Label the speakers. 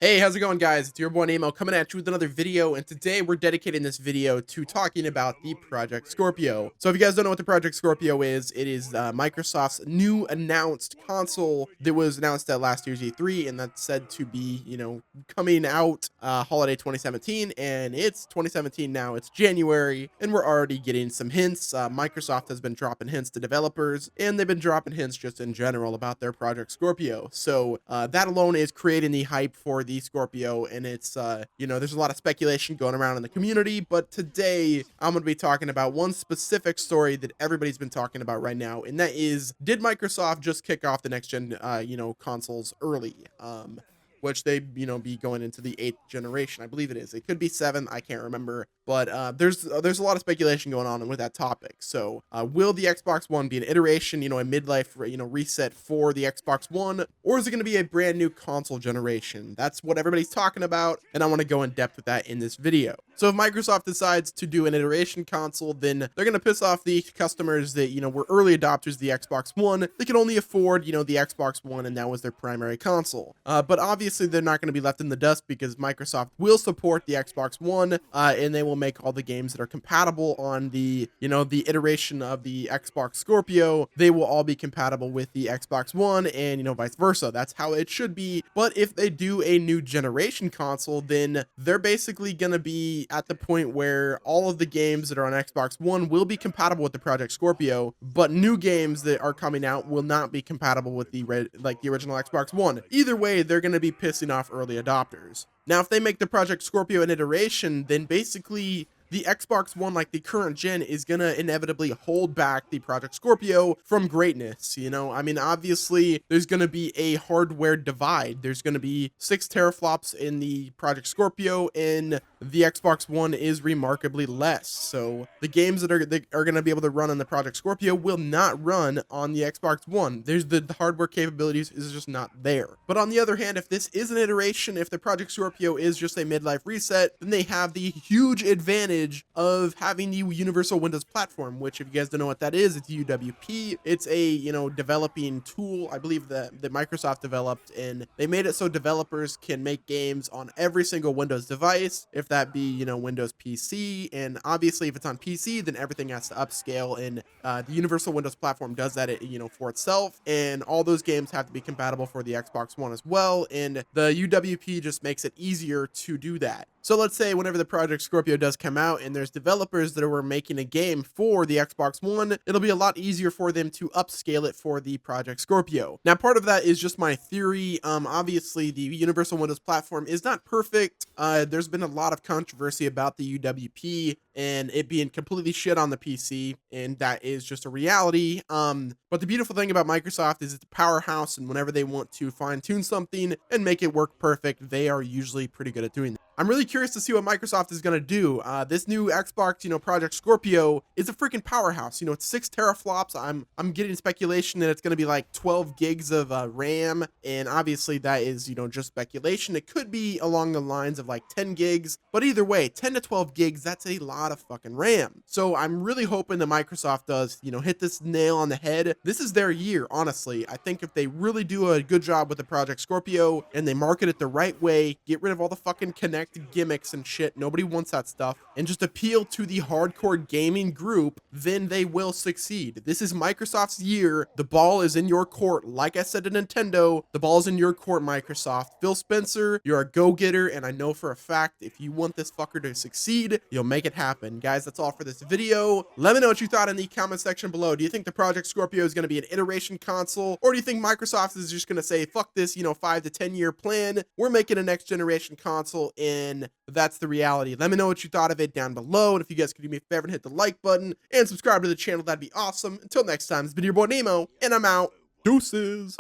Speaker 1: Hey, how's it going, guys? It's your boy Nemo coming at you with another video, and today we're dedicating this video to talking about the Project Scorpio. So if you guys don't know what the Project Scorpio is, it is Microsoft's new announced console that was announced at last year's E3, and that's said to be, coming out holiday 2017, and it's 2017 now. It's January, and we're already getting some hints. Microsoft has been dropping hints to developers, and they've been dropping hints just in general about their Project Scorpio. So that alone is creating the hype for the Scorpio, and it's there's a lot of speculation going around in the community, but today I'm going to be talking about one specific story that everybody's been talking about right now, and that is, did Microsoft just kick off the next gen consoles early, which they be going into the 8th generation. I believe it is. It could be 7th, I can't remember, but there's a lot of speculation going on with that topic. So will the Xbox One be an iteration, a midlife reset for the Xbox One, or is it going to be a brand new console generation? That's what everybody's talking about, and I want to go in depth with that in this video. So if Microsoft decides to do an iteration console, then they're going to piss off the customers that were early adopters of the Xbox One. They could only afford the Xbox One, and that was their primary console. But obviously they're not going to be left in the dust, because Microsoft will support the Xbox One, and they will make all the games that are compatible on the the iteration of the Xbox Scorpio. They will all be compatible with the Xbox One, and vice versa. That's how it should be. But if they do a new generation console, then they're basically going to be at the point where all of the games that are on Xbox One will be compatible with the Project Scorpio, but new games that are coming out will not be compatible with the original Xbox One. Either way, they're going to be pissing off early adopters. Now, if they make the Project Scorpio an iteration, then basically the Xbox One, like the current gen, is going to inevitably hold back the Project Scorpio from greatness. I mean, obviously, there's going to be a hardware divide. There's going to be 6 teraflops in the Project Scorpio, and the Xbox One is remarkably less. So the games that are going to be able to run on the Project Scorpio will not run on the Xbox One. There's the hardware capabilities is just not there. But on the other hand, if this is an iteration, if the Project Scorpio is just a midlife reset, then they have the huge advantage of having the Universal Windows Platform, which, if you guys don't know what that is, it's UWP. It's a developing tool, I believe, that Microsoft developed, and they made it so developers can make games on every single Windows device, if that be Windows PC. And obviously, if it's on PC, then everything has to upscale, and the Universal Windows Platform does that for itself, and all those games have to be compatible for the Xbox One as well, and the UWP just makes it easier to do that. So let's say whenever the Project Scorpio does come out and there's developers that were making a game for the Xbox One, it'll be a lot easier for them to upscale it for the Project Scorpio. Now, part of that is just my theory. Obviously, the Universal Windows Platform is not perfect. There's been a lot of controversy about the UWP and it being completely shit on the PC, and that is just a reality. But the beautiful thing about Microsoft is it's a powerhouse, and whenever they want to fine-tune something and make it work perfect, they are usually pretty good at doing that. I'm really curious to see what Microsoft is going to do. This new Xbox, Project Scorpio is a freaking powerhouse. It's 6 teraflops. I'm getting speculation that it's going to be like 12 gigs of RAM, and obviously that is, just speculation. It could be along the lines of like 10 gigs, but either way, 10 to 12 gigs, that's a lot of fucking RAM. So I'm really hoping that Microsoft does, hit this nail on the head. This is their year, honestly. I think if they really do a good job with the Project Scorpio and they market it the right way, get rid of all the fucking Kinect gimmicks and shit, nobody wants that stuff, and just appeal to the hardcore gaming group, then they will succeed. This is Microsoft's year. The ball is in your court. Like I said to Nintendo, the ball's in your court, Microsoft. Phil Spencer, you're a go-getter, and I know for a fact if you want this fucker to succeed, you'll make it happen. Guys, that's all for this video. Let me know what you thought in the comment section below. Do you think the Project Scorpio is going to be an iteration console, or do you think Microsoft is just going to say, fuck this 5 to 10 year plan, we're making a next generation console, and that's the reality? Let me know what you thought of it down below, and if you guys could do me a favor and hit the like button and subscribe to the channel, that'd be awesome. Until next time, it's been your boy Nemo, and I'm out. Deuces.